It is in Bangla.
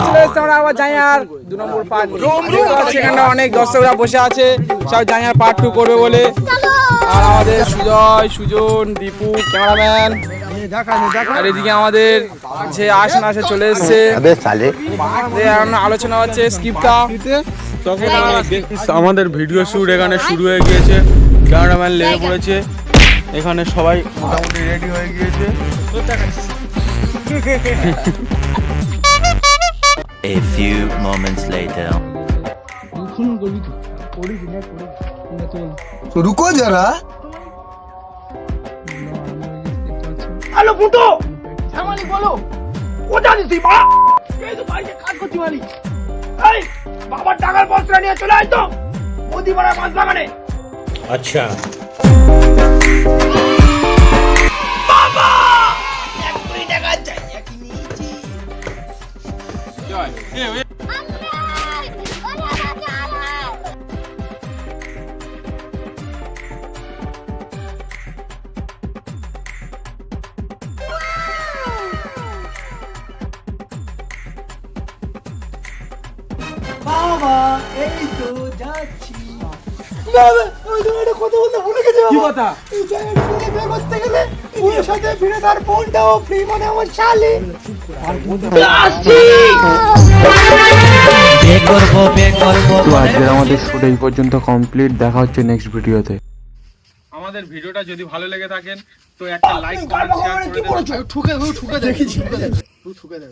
চলে এসেছি আমরা আবার জায়ার 2 নম্বর পার্ট সেখানে অনেক দর্শকরা বসে আছে সব জায়ার পার্ট 2 করবে বলে। আর আমাদের সুজয়, সুজন, দীপু ক্যামেরাম্যান, আর এদিকে আমাদের যে আসন আসে চলে এসছে। আলোচনা হচ্ছে স্ক্রিপ্টটা। আমাদের ভিডিও শুট এখানে শুরু হয়ে গিয়েছে, ক্যামেরাম্যান লেগে পড়েছে, এখানে সবাই মোটামুটি রেডি হয়ে গিয়েছে। A few moments later. रुको जरा। হ্যালো ফুটো শ্যামালি বলো কোথা দিছি মা এই তো বাইরে কাজ করছি মালি এই বাবার টাকার বস্তা নিয়ে চলে আয় তো মোদি মারা মাছ বাগানে। আচ্ছা বাবা 1 কোটি টাকা চাই কি নিয়েছি বাবা এই তো যাচ্ছি। বাবা ওই তো একটা কথা বলতে ভুলে গেছি। কি কথা? এই জায়গায় ফিরে বে করতে গেলে ওর সাথে ফিরে তার ফোনটাও ফ্রি মানে আমার শালি আসছি। তো আজকে আমাদের শুট এই পর্যন্ত কমপ্লিট। দেখা হচ্ছে নেক্সট ভিডিওতে। আমাদের ভিডিওটা যদি ভালো লেগে থাকেন তো একটা লাইক কমেন্ট শেয়ার করে দেবেন। ঠুকে দেখি ঠুকে দেখ